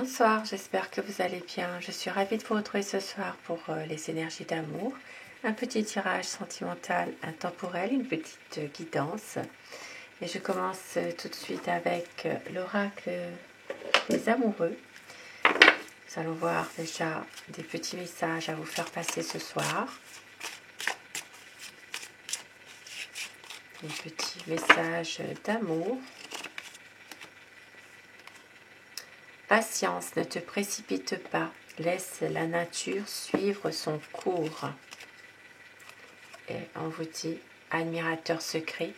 Bonsoir, j'espère que vous allez bien. Je suis ravie de vous retrouver ce soir pour les énergies d'amour. Un petit tirage sentimental intemporel, une petite guidance. Et je commence tout de suite avec l'oracle des amoureux. Nous allons voir déjà des petits messages à vous faire passer ce soir. Des petits messages d'amour. Patience, ne te précipite pas, laisse la nature suivre son cours. Et on vous dit, admirateur secret,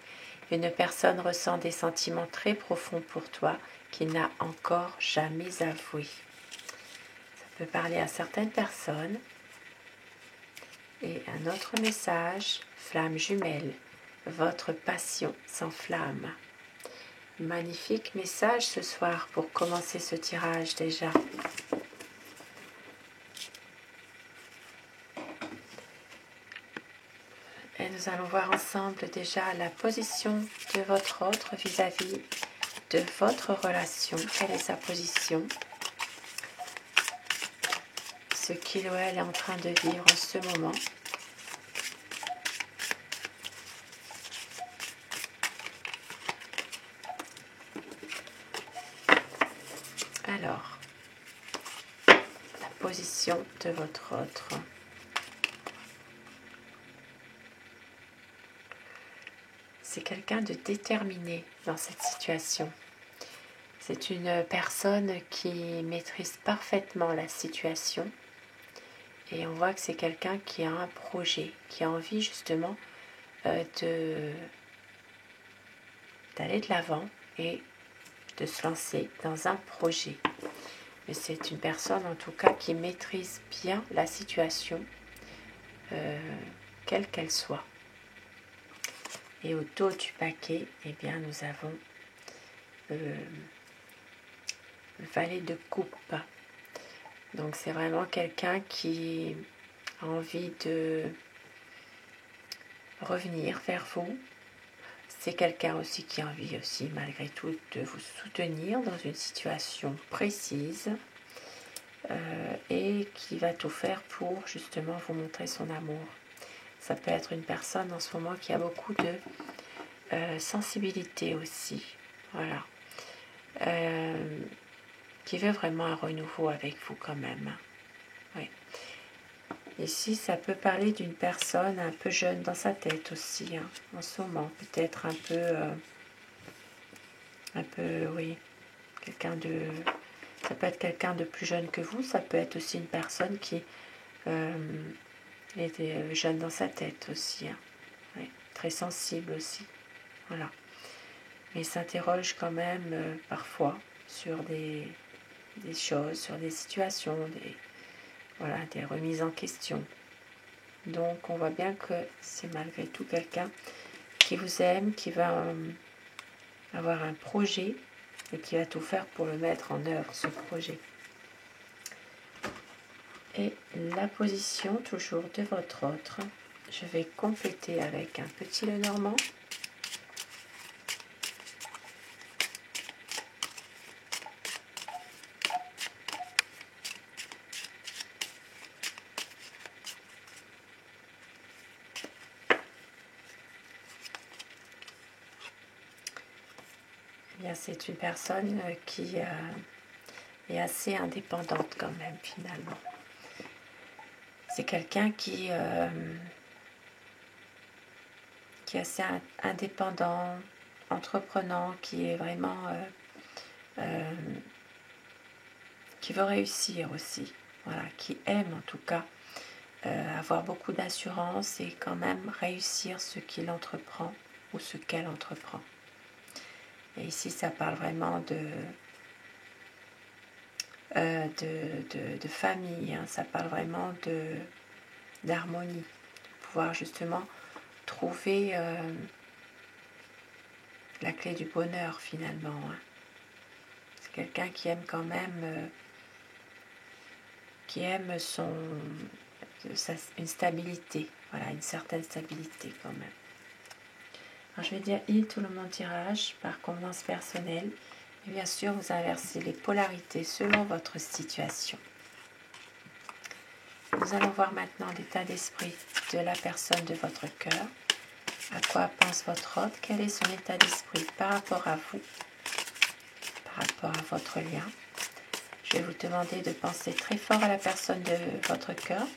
une personne ressent des sentiments très profonds pour toi qu'il n'a encore jamais avoués. Ça peut parler à certaines personnes. Et un autre message, flamme jumelle, votre passion s'enflamme. Magnifique message ce soir pour commencer ce tirage déjà. Et nous allons voir ensemble déjà la position de votre autre vis-à-vis de votre relation. Quelle est sa position? Ce qu'il ou elle est en train de vivre en ce moment. Alors, la position de votre autre. C'est quelqu'un de déterminé dans cette situation. C'est une personne qui maîtrise parfaitement la situation et on voit que c'est quelqu'un qui a un projet, qui a envie justement d'aller de l'avant et de se lancer dans un projet. Mais c'est une personne en tout cas qui maîtrise bien la situation, quelle qu'elle soit. Et au dos du paquet, eh bien, nous avons le valet de coupe. Donc c'est vraiment quelqu'un qui a envie de revenir vers vous. C'est quelqu'un aussi qui a envie aussi malgré tout de vous soutenir dans une situation précise et qui va tout faire pour justement vous montrer son amour. Ça peut être une personne en ce moment qui a beaucoup de sensibilité aussi, voilà, qui veut vraiment un renouveau avec vous quand même. Oui. Ici, ça peut parler d'une personne un peu jeune dans sa tête aussi, hein, en ce moment, peut-être un peu, oui, quelqu'un de, ça peut être quelqu'un de plus jeune que vous, ça peut être aussi une personne qui est jeune dans sa tête aussi, hein, oui, très sensible aussi, voilà. Mais il s'interroge quand même parfois sur des choses, sur des situations, voilà, des remises en question. Donc on voit bien que c'est malgré tout quelqu'un qui vous aime, qui va avoir un projet et qui va tout faire pour le mettre en œuvre, ce projet. Et la position toujours de votre autre, je vais compléter avec un petit Lenormand. C'est une personne qui est assez indépendante quand même finalement. C'est quelqu'un qui est assez indépendant, entreprenant, qui est vraiment qui veut réussir aussi, voilà, qui aime en tout cas avoir beaucoup d'assurance et quand même réussir ce qu'il entreprend ou ce qu'elle entreprend. Et ici, ça parle vraiment de famille, hein, ça parle vraiment d'harmonie, de pouvoir justement trouver la clé du bonheur finalement. Hein. C'est quelqu'un qui aime quand même, qui aime une stabilité, voilà, une certaine stabilité quand même. Alors je vais dire il tout le monde tirage par convenance personnelle Et bien sûr, vous inversez les polarités selon votre situation. Nous allons voir maintenant l'état d'esprit de la personne de votre cœur. À quoi pense votre hôte? Quel est son état d'esprit par rapport à vous, par rapport à votre lien? Je vais vous demander de penser très fort à la personne de votre cœur,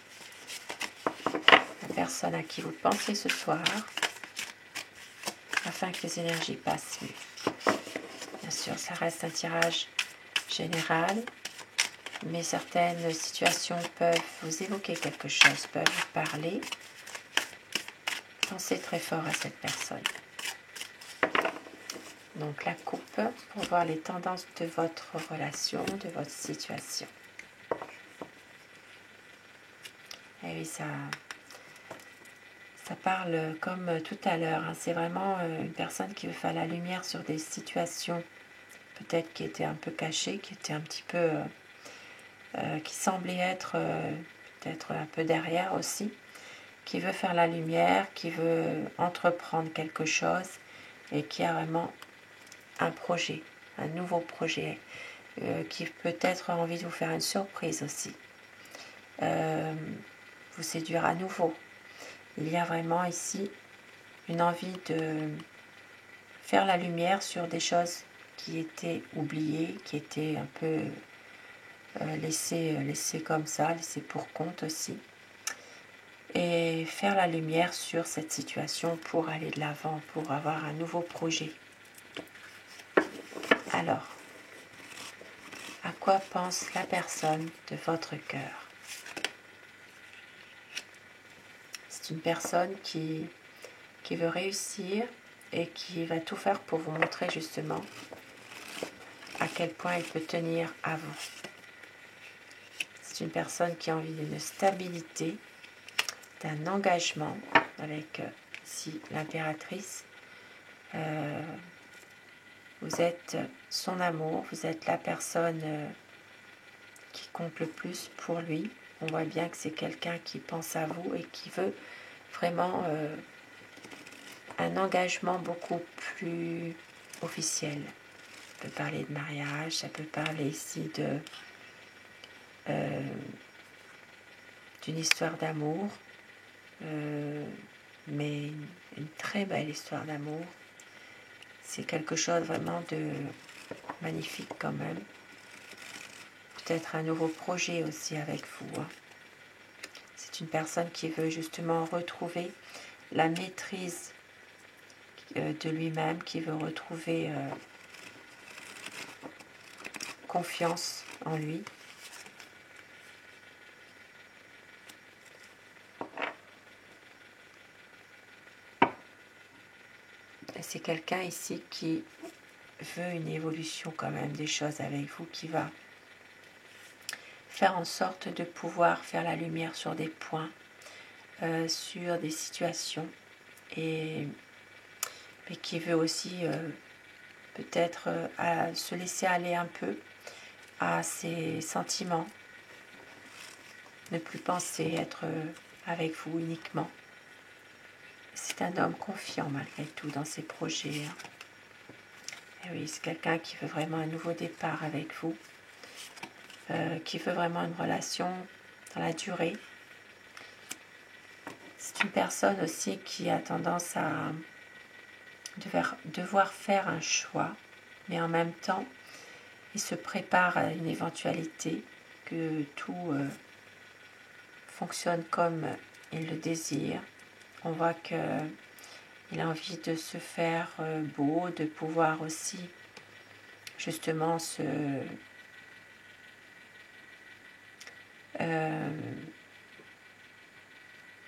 la personne à qui vous pensez ce soir, afin que les énergies passent mieux. Bien sûr, ça reste un tirage général, mais certaines situations peuvent vous évoquer quelque chose, peuvent vous parler. Pensez très fort à cette personne. Donc la coupe pour voir les tendances de votre relation, de votre situation. Et oui, ça parle comme tout à l'heure. Hein. C'est vraiment une personne qui veut faire la lumière sur des situations peut-être qui étaient un peu cachées, qui étaient un petit peu... qui semblaient être peut-être un peu derrière aussi. Qui veut faire la lumière, qui veut entreprendre quelque chose et qui a vraiment un projet, un nouveau projet, qui peut-être a envie de vous faire une surprise aussi, vous séduire à nouveau. Il y a vraiment ici une envie de faire la lumière sur des choses qui étaient oubliées, qui étaient un peu laissées comme ça, laissées pour compte aussi. Et faire la lumière sur cette situation pour aller de l'avant, pour avoir un nouveau projet. Alors, à quoi pense la personne de votre cœur? C'est une personne qui veut réussir et qui va tout faire pour vous montrer justement à quel point il peut tenir à vous. C'est une personne qui a envie d'une stabilité, d'un engagement avec ici l'impératrice. Vous êtes son amour, vous êtes la personne qui compte le plus pour lui. On voit bien que c'est quelqu'un qui pense à vous et qui veut vraiment un engagement beaucoup plus officiel. Ça peut parler de mariage, ça peut parler ici d'une histoire d'amour, mais une très belle histoire d'amour. C'est quelque chose vraiment de magnifique quand même. Peut-être un nouveau projet aussi avec vous. Hein. C'est une personne qui veut justement retrouver la maîtrise de lui-même, qui veut retrouver confiance en lui. Et c'est quelqu'un ici qui veut une évolution quand même des choses avec vous, qui va faire en sorte de pouvoir faire la lumière sur des points, sur des situations, mais qui veut aussi peut-être se laisser aller un peu à ses sentiments, ne plus penser être avec vous uniquement. C'est un homme confiant malgré tout dans ses projets. Hein. Et oui, c'est quelqu'un qui veut vraiment un nouveau départ avec vous, qui veut vraiment une relation dans la durée. C'est une personne aussi qui a tendance à devoir faire un choix, mais en même temps, il se prépare à une éventualité, que tout fonctionne comme il le désire. On voit qu'il a envie de se faire beau, de pouvoir aussi justement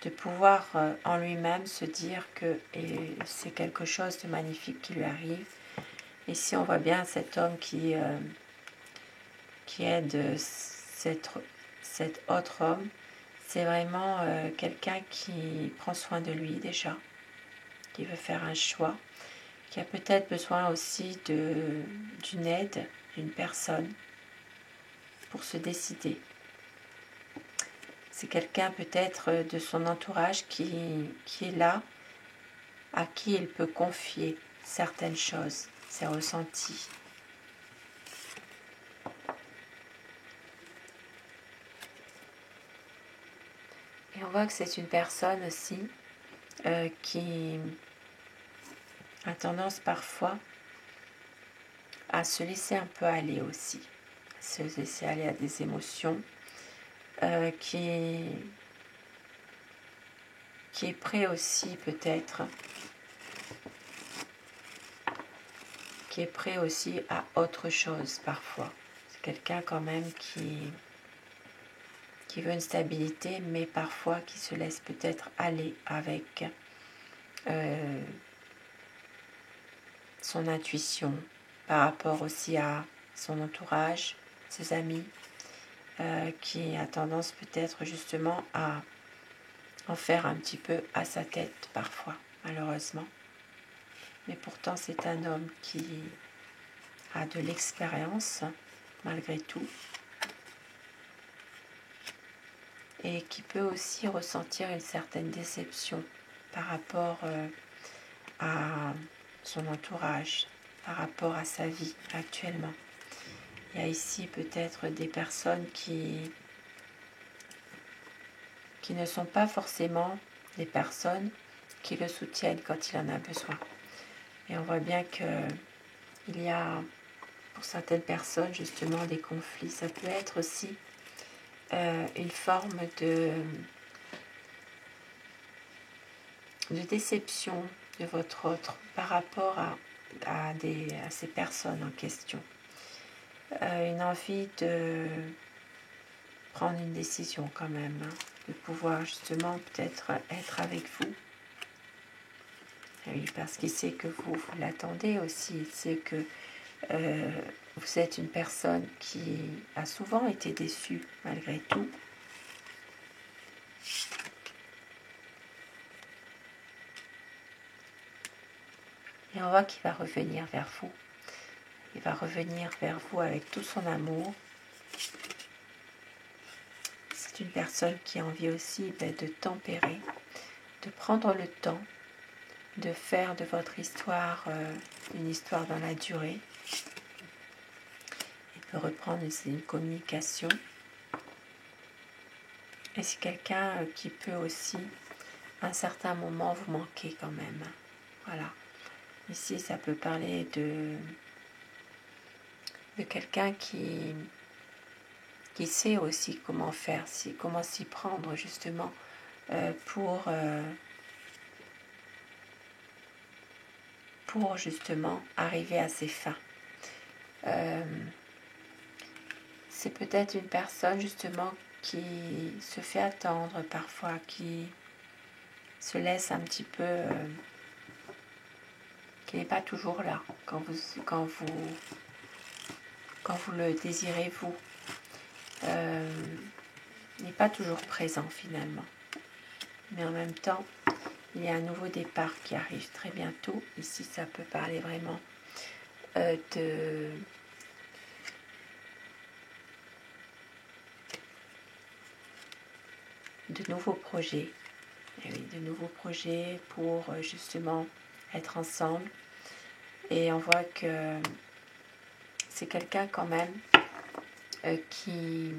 de pouvoir en lui-même se dire que c'est quelque chose de magnifique qui lui arrive. Ici, on voit bien cet homme qui aide cet autre homme. C'est vraiment quelqu'un qui prend soin de lui déjà, qui veut faire un choix, qui a peut-être besoin aussi d'une aide, d'une personne pour se décider. C'est quelqu'un peut-être de son entourage qui est là, à qui il peut confier certaines choses, ses ressentis. Et on voit que c'est une personne aussi qui a tendance parfois à se laisser un peu aller aussi, à se laisser aller à des émotions, qui est prêt aussi peut-être, qui est prêt aussi à autre chose parfois. C'est quelqu'un quand même qui veut une stabilité, mais parfois qui se laisse peut-être aller avec son intuition, par rapport aussi à son entourage, ses amis, qui a tendance peut-être justement à en faire un petit peu à sa tête parfois, malheureusement. Mais pourtant c'est un homme qui a de l'expérience, malgré tout, et qui peut aussi ressentir une certaine déception par rapport à son entourage, par rapport à sa vie actuellement. Il y a ici peut-être des personnes qui ne sont pas forcément des personnes qui le soutiennent quand il en a besoin. Et on voit bien qu'il y a pour certaines personnes justement des conflits. Ça peut être aussi une forme de déception de votre autre par rapport à ces personnes en question. Une envie de prendre une décision quand même, hein, de pouvoir justement peut-être être avec vous. Oui, parce qu'il sait que vous l'attendez aussi, il sait que vous êtes une personne qui a souvent été déçue malgré tout. Et on voit qu'il va revenir vers vous. Il va revenir vers vous avec tout son amour. C'est une personne qui a envie aussi de tempérer, de prendre le temps, de faire de votre histoire une histoire dans la durée. Il peut reprendre une communication. Et c'est quelqu'un qui peut aussi, à un certain moment, vous manquer quand même. Voilà. Ici, ça peut parler de quelqu'un qui sait aussi comment faire, comment s'y prendre justement pour justement arriver à ses fins. C'est peut-être une personne justement qui se fait attendre parfois, qui se laisse un petit peu, qui n'est pas toujours là quand vous le désirez vous. N'est pas toujours présent finalement. Mais en même temps, il y a un nouveau départ qui arrive très bientôt. Ici, ça peut parler vraiment de nouveaux projets. Et oui, de nouveaux projets pour justement être ensemble. Et on voit que c'est quelqu'un quand même qui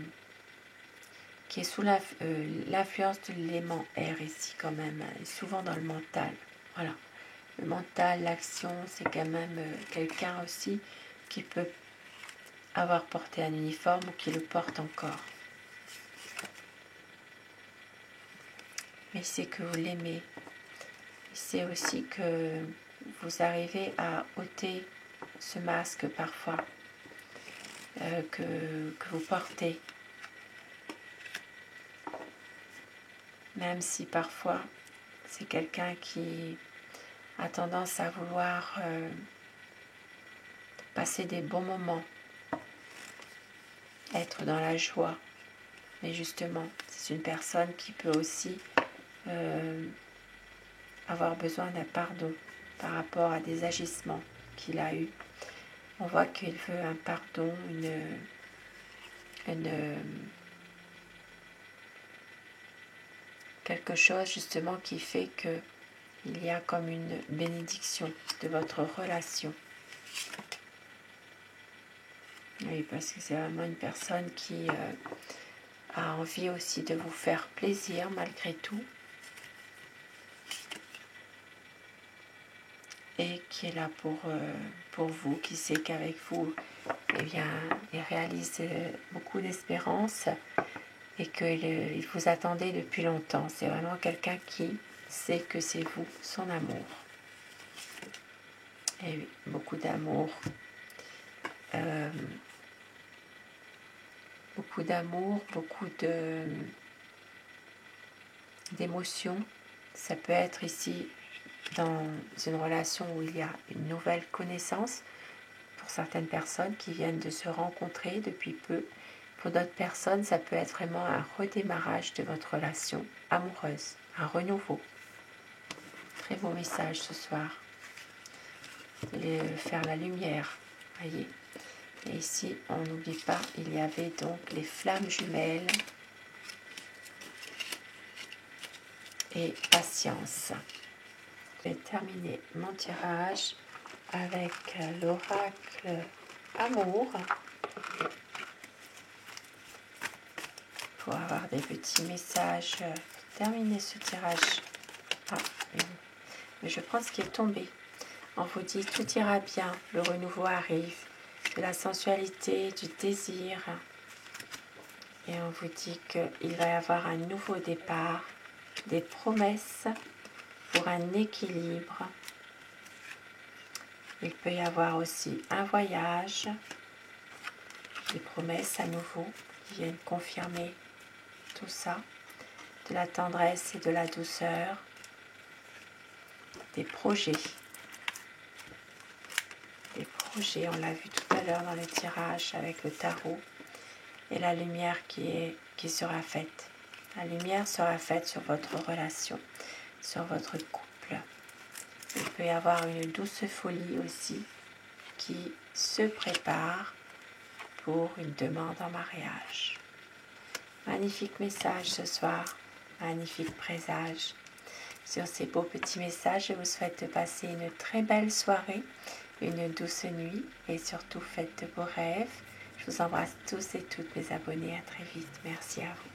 est sous l'influence de l'élément air ici quand même, et souvent dans le mental. Voilà. Le mental, l'action, c'est quand même quelqu'un aussi qui peut avoir porté un uniforme ou qui le porte encore. Mais il sait que vous l'aimez. Il sait aussi que vous arrivez à ôter ce masque parfois que vous portez. Même si parfois c'est quelqu'un qui a tendance à vouloir passer des bons moments, être dans la joie. Mais justement, c'est une personne qui peut aussi avoir besoin d'un pardon par rapport à des agissements qu'il a eus. On voit qu'il veut un pardon, quelque chose justement qui fait que il y a comme une bénédiction de votre relation. Oui, parce que c'est vraiment une personne qui a envie aussi de vous faire plaisir malgré tout. Et qui est là pour vous, qui sait qu'avec vous, eh bien, il réalise beaucoup d'espérance et qu'il vous attendait depuis longtemps. C'est vraiment quelqu'un qui sait que c'est vous, son amour. Et oui, beaucoup d'amour. Beaucoup d'amour, beaucoup d'émotions. Ça peut être ici dans une relation où il y a une nouvelle connaissance, pour certaines personnes qui viennent de se rencontrer depuis peu. Pour d'autres personnes, ça peut être vraiment un redémarrage de votre relation amoureuse, un renouveau. Très beau message ce soir. Faire la lumière, voyez. Et ici, on n'oublie pas, il y avait donc les flammes jumelles et patience. Je vais terminer mon tirage avec l'oracle amour pour avoir des petits messages. Terminer ce tirage. Ah, mais je prends ce qui est tombé. On vous dit tout ira bien, le renouveau arrive, de la sensualité, du désir. Et on vous dit qu'il va y avoir un nouveau départ, des promesses pour un équilibre. Il peut y avoir aussi un voyage, des promesses à nouveau qui viennent confirmer tout ça, de la tendresse et de la douceur, des projets. Des projets, on l'a vu tout à l'heure dans le tirage avec le tarot, et la lumière qui sera faite. La lumière sera faite sur votre relation, sur votre couple. Il peut y avoir une douce folie aussi qui se prépare pour une demande en mariage. Magnifique message ce soir, magnifique présage. Sur ces beaux petits messages, je vous souhaite de passer une très belle soirée, une douce nuit et surtout faites de beaux rêves. Je vous embrasse tous et toutes mes abonnés, à très vite. Merci à vous.